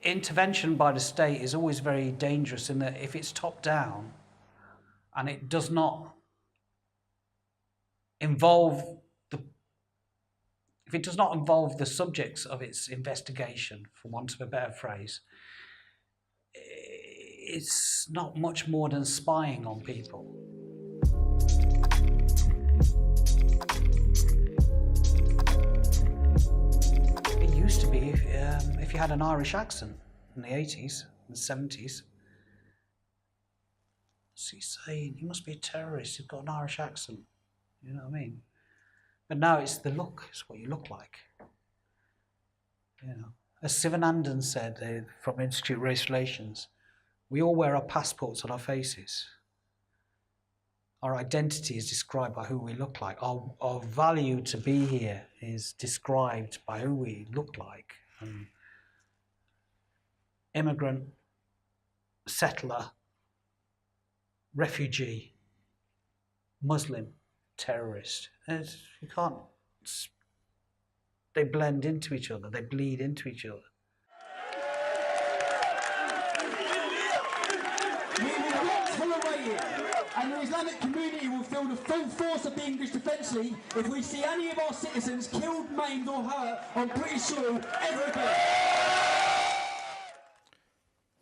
intervention by the state is always very dangerous in that if it's top down and it does not involve the subjects of its investigation, for want of a better phrase, it's not much more than spying on people. It used to be if you had an Irish accent in the 80s and 70s, so you're saying you must be a terrorist, you've got an Irish accent, you know what I mean? But now it's the look, it's what you look like. You know, as Sivanandan said from Institute of Race Relations, we all wear our passports on our faces. Our identity is described by who we look like. Our value to be here is described by who we look like. Immigrant, settler, refugee, Muslim, terrorist. You can't. They blend into each other. They bleed into each other. We will not tolerate it, and the Islamic community will feel the full force of the English Defence League if we see any of our citizens killed, maimed or hurt on British soil ever again.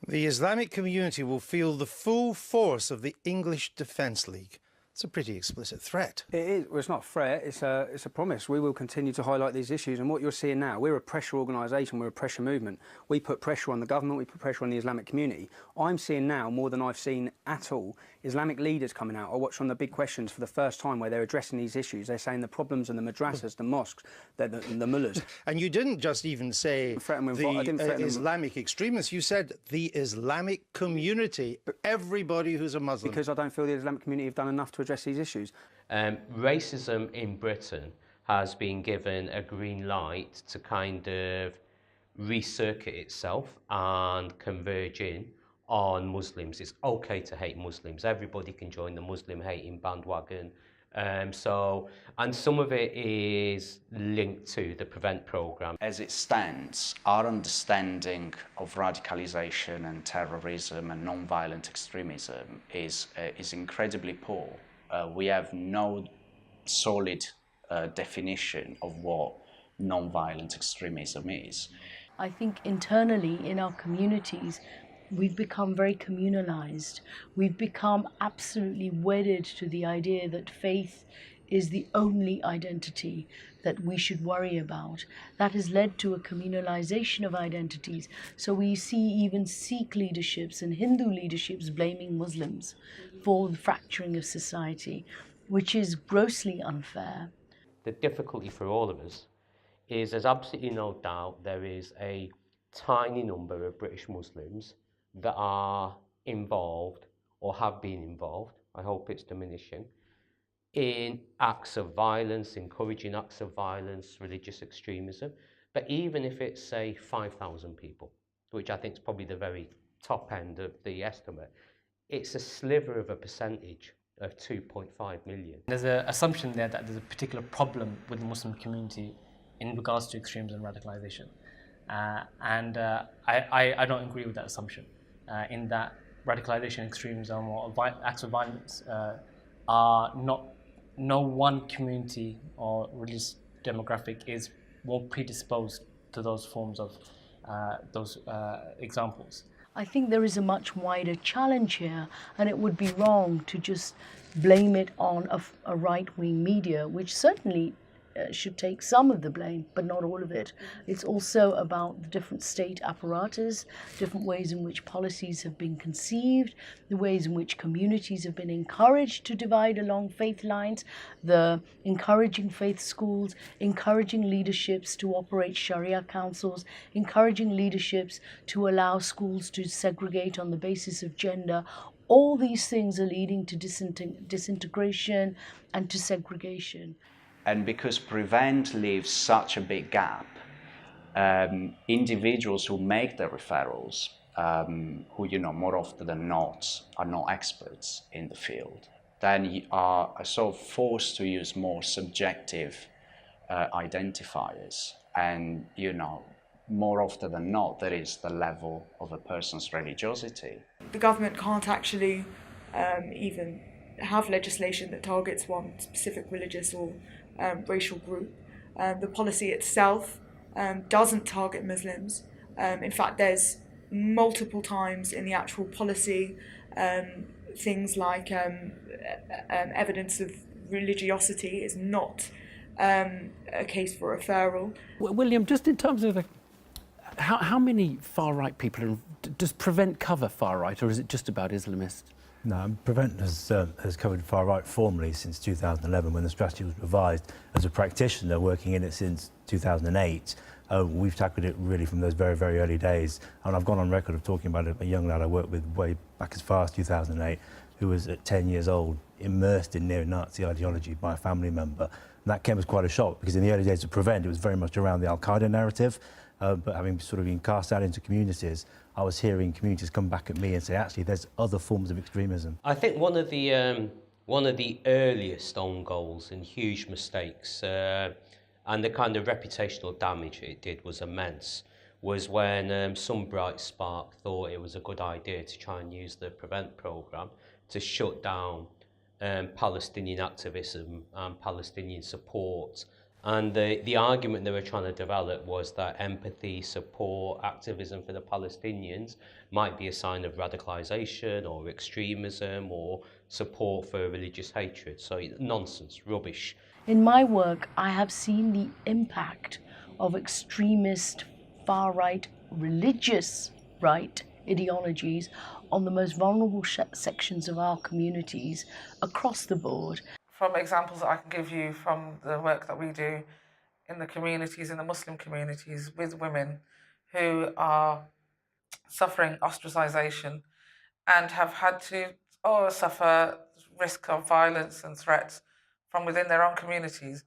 The Islamic community will feel the full force of the English Defence League. It's a pretty explicit threat. It is. Well, it's not a threat, it's a promise. We will continue to highlight these issues, and what you're seeing now, we're a pressure organisation, we're a pressure movement. We put pressure on the government, we put pressure on the Islamic community. I'm seeing now, more than I've seen at all, Islamic leaders coming out. I watched on the Big Questions for the first time where they're addressing these issues. They're saying the problems in the madrasas, the mosques, the mullahs. And you didn't just even say the Islamic extremists, you said the Islamic community, everybody who's a Muslim. Because I don't feel the Islamic community have done enough to address these issues. Racism in Britain has been given a green light to kind of recircuit itself and converge in on Muslims. It's okay to hate Muslims. Everybody can join the Muslim hating bandwagon. And some of it is linked to the PREVENT programme. As it stands, our understanding of radicalisation and terrorism and non-violent extremism is incredibly poor. We have no solid definition of what non-violent extremism is. I think internally in our communities, we've become very communalized. We've become absolutely wedded to the idea that faith is the only identity that we should worry about. That has led to a communalization of identities. So we see even Sikh leaderships and Hindu leaderships blaming Muslims for the fracturing of society, which is grossly unfair. The difficulty for all of us is there's absolutely no doubt there is a tiny number of British Muslims that are involved or have been involved, I hope it's diminishing, in acts of violence, encouraging acts of violence, religious extremism. But even if it's, say, 5,000 people, which I think is probably the very top end of the estimate, it's a sliver of a percentage of 2.5 million. There's an assumption there that there's a particular problem with the Muslim community in regards to extremism and radicalization. I don't agree with that assumption, in that radicalization, extremism or acts of violence are not, no one community or religious demographic is more predisposed to those forms of those examples. I think there is a much wider challenge here, and it would be wrong to just blame it on a right-wing media, which certainly should take some of the blame, but not all of it. It's also about the different state apparatus, different ways in which policies have been conceived, the ways in which communities have been encouraged to divide along faith lines, the encouraging faith schools, encouraging leaderships to operate Sharia councils, encouraging leaderships to allow schools to segregate on the basis of gender. All these things are leading to disintegration and to segregation. And because PREVENT leaves such a big gap, individuals who make the referrals, who, you know, more often than not are not experts in the field, then are sort of forced to use more subjective identifiers. And, you know, more often than not, that is the level of a person's religiosity. The government can't actually even have legislation that targets one specific religious or racial group. The policy itself doesn't target Muslims. In fact, there's multiple times in the actual policy things like evidence of religiosity is not a case for referral. William, just in terms of how many far-right people does Prevent cover far-right, or is it just about Islamists? No, Prevent has covered far-right formally since 2011 when the strategy was revised. As a practitioner working in it since 2008, we've tackled it really from those very, very early days. And I've gone on record of talking about a young lad I worked with way back as far as 2008, who was at 10 years old, immersed in neo-Nazi ideology by a family member. And that came as quite a shock, because in the early days of Prevent, it was very much around the Al-Qaeda narrative. But having sort of been cast out into communities, I was hearing communities come back at me and say, actually, there's other forms of extremism. I think one of the earliest own goals and huge mistakes, and the kind of reputational damage it did was immense, was when some bright spark thought it was a good idea to try and use the Prevent programme to shut down Palestinian activism and Palestinian support. And the argument they were trying to develop was that empathy, support, activism for the Palestinians might be a sign of radicalisation or extremism or support for religious hatred. So nonsense, rubbish. In my work, I have seen the impact of extremist, far-right, religious right ideologies on the most vulnerable sections of our communities across the board. From examples that I can give you from the work that we do in the communities, in the Muslim communities, with women who are suffering ostracisation and have had to suffer risk of violence and threats from within their own communities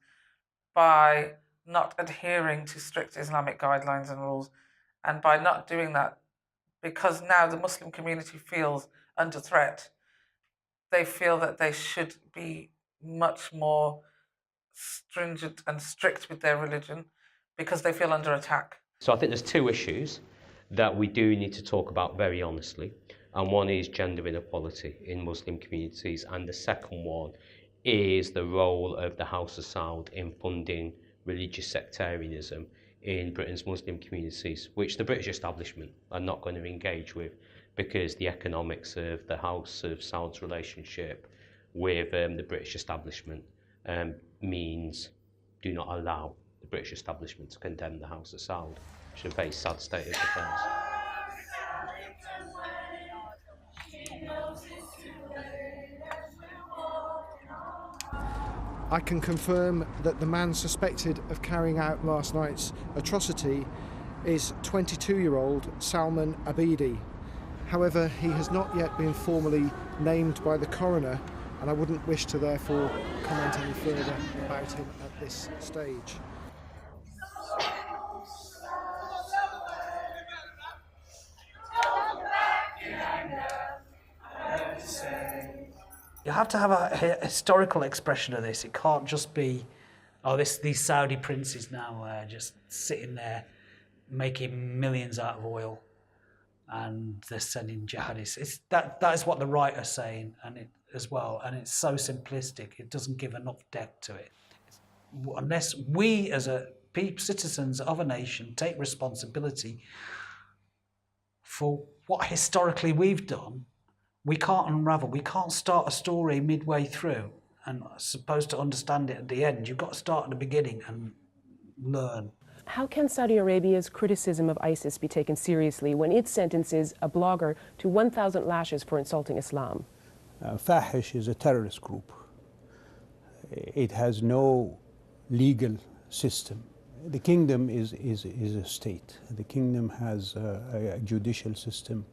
by not adhering to strict Islamic guidelines and rules, and by not doing that because now the Muslim community feels under threat. They feel that they should be much more stringent and strict with their religion because they feel under attack. So I think there's two issues that we do need to talk about very honestly, and one is gender inequality in Muslim communities, and the second one is the role of the House of Saud in funding religious sectarianism in Britain's Muslim communities, which the British establishment are not going to engage with because the economics of the House of Saud's relationship with the British establishment means do not allow the British establishment to condemn the House of Saud, which is a very sad state of affairs. I can confirm that the man suspected of carrying out last night's atrocity is 22-year-old Salman Abidi. However, he has not yet been formally named by the coroner, and I wouldn't wish to therefore comment any further about him at this stage. You have to have a historical expression of this. It can't just be, these Saudi princes now just sitting there making millions out of oil, and they're sending jihadists. That is what the right are saying, and as well, and it's so simplistic. It doesn't give enough depth to it. Unless we, as citizens of a nation, take responsibility for what historically we've done, we can't unravel. We can't start a story midway through and supposed to understand it at the end. You've got to start at the beginning and learn. How can Saudi Arabia's criticism of ISIS be taken seriously when it sentences a blogger to 1,000 lashes for insulting Islam? Fahish is a terrorist group. It has no legal system. The kingdom is a state. The kingdom has a judicial system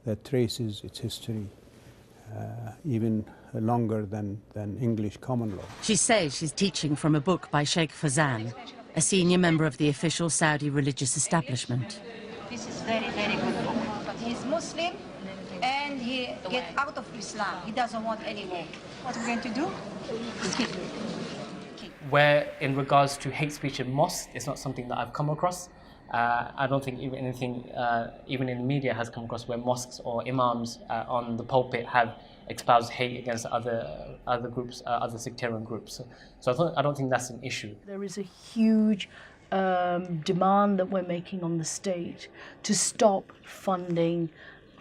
that traces its history even longer than English common law. She says she's teaching from a book by Sheikh Fazan, a senior member of the official Saudi religious establishment. This is very, very good book. But he's Muslim and he gets out of Islam. He doesn't want any more. What are we going to do? Where in regards to hate speech in mosques, it's not something that I've come across. I don't think even anything, even in the media, has come across where mosques or imams on the pulpit have espoused hate against other groups, other sectarian groups. So I don't think that's an issue. There is a huge demand that we're making on the state to stop funding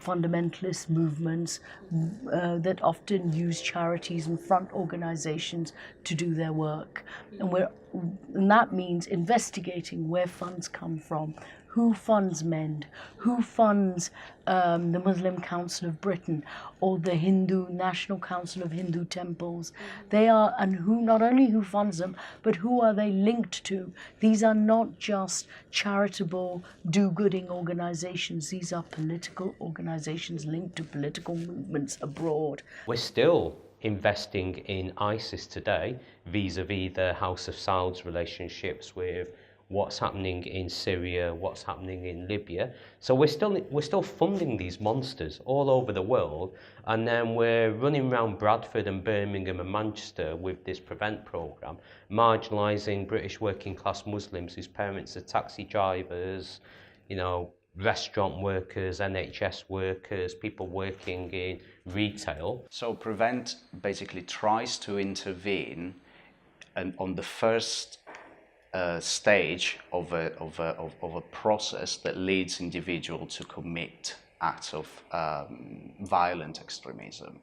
fundamentalist movements that often use charities and front organizations to do their work. And that means investigating where funds come from, who funds MEND, who funds the Muslim Council of Britain or the Hindu National Council of Hindu Temples. They are, and who, not only who funds them, but who are they linked to? These are not just charitable, do-gooding organizations. These are political organizations linked to political movements abroad. We're still investing in ISIS today, vis-a-vis the House of Saud's relationships with what's happening in Syria, what's happening in Libya. So we're still funding these monsters all over the world, and then we're running around Bradford and Birmingham and Manchester with this Prevent programme, marginalising British working class Muslims whose parents are taxi drivers, you know, restaurant workers, NHS workers, people working in retail. So Prevent basically tries to intervene on the first stage of a process that leads individual to commit acts of violent extremism.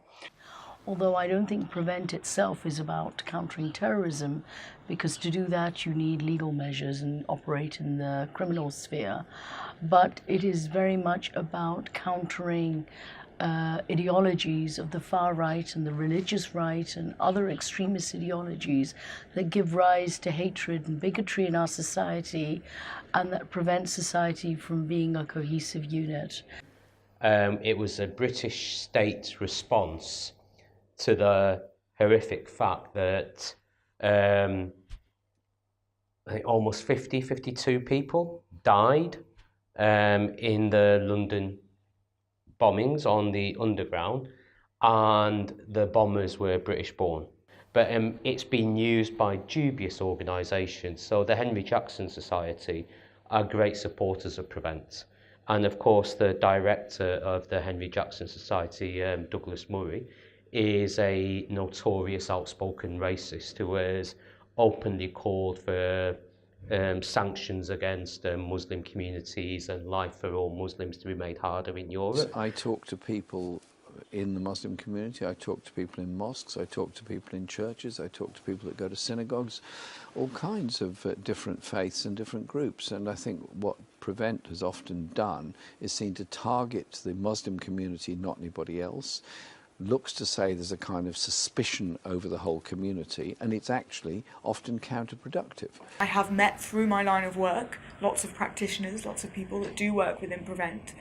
Although I don't think Prevent itself is about countering terrorism, because to do that you need legal measures and operate in the criminal sphere. But it is very much about countering ideologies of the far right and the religious right and other extremist ideologies that give rise to hatred and bigotry in our society and that prevent society from being a cohesive unit. It was a British state response to the horrific fact that I think almost 52 people died in the London bombings on the underground, and the bombers were British born. But it's been used by dubious organisations. So the Henry Jackson Society are great supporters of Prevent. And of course the director of the Henry Jackson Society, Douglas Murray, is a notorious outspoken racist who has openly called for sanctions against Muslim communities and life for all Muslims to be made harder in Europe. I talk to people in the Muslim community, I talk to people in mosques, I talk to people in churches, I talk to people that go to synagogues, all kinds of different faiths and different groups. And I think what Prevent has often done is seen to target the Muslim community, not anybody else, looks to say there's a kind of suspicion over the whole community, and it's actually often counterproductive. I have met through my line of work lots of practitioners, lots of people that do work within Prevent,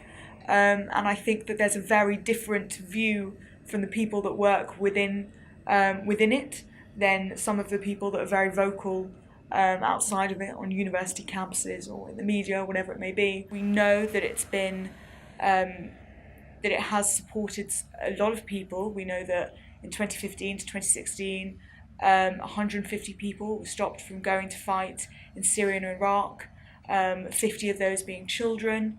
and I think that there's a very different view from the people that work within it than some of the people that are very vocal outside of it on university campuses or in the media, whatever it may be. We know that it's been that it has supported a lot of people. We know that in 2015 to 2016, 150 people were stopped from going to fight in Syria and Iraq, 50 of those being children.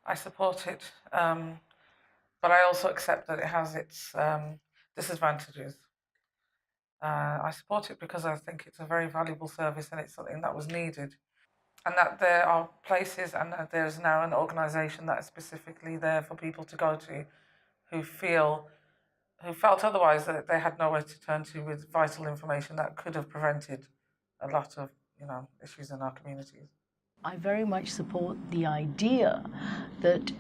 I support it, but I also accept that it has its disadvantages. I support it because I think it's a very valuable service and it's something that was needed. And that there are places and that there's now an organisation that is specifically there for people to go to who felt otherwise that they had nowhere to turn to with vital information that could have prevented a lot of, issues in our communities. I very much support the idea that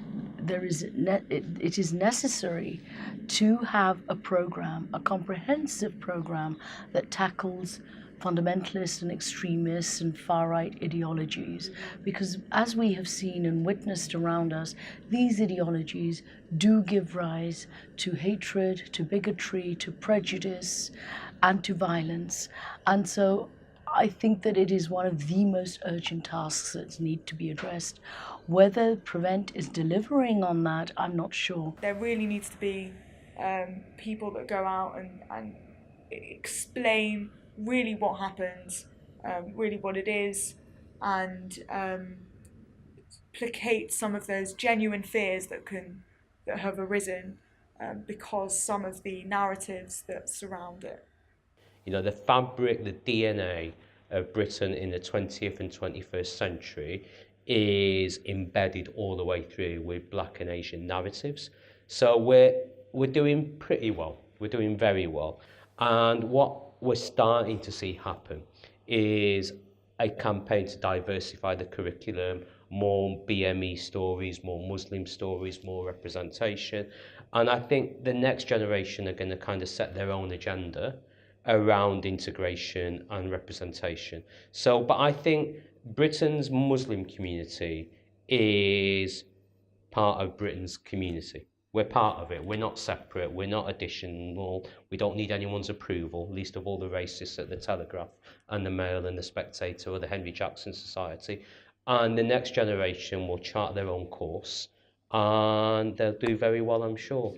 it is necessary to have a program, a comprehensive program that tackles fundamentalists and extremists and far-right ideologies, because as we have seen and witnessed around us, these ideologies do give rise to hatred, to bigotry, to prejudice, and to violence. And so I think that it is one of the most urgent tasks that need to be addressed. Whether Prevent is delivering on that, I'm not sure. There really needs to be people that go out and explain really what happens, really what it is, and placate some of those genuine fears that have arisen because some of the narratives that surround it. You know, the fabric, the DNA of Britain in the 20th and 21st century is embedded all the way through with Black and Asian narratives. So we're doing pretty well. We're doing very well. And what we're starting to see happen is a campaign to diversify the curriculum, more BME stories, more Muslim stories, more representation. And I think the next generation are going to kind of set their own agenda around integration and representation. So, but I think Britain's Muslim community is part of Britain's community. We're part of it. We're not separate. We're not additional. We don't need anyone's approval, least of all the racists at the Telegraph and the Mail and the Spectator or the Henry Jackson Society. And the next generation will chart their own course and they'll do very well, I'm sure.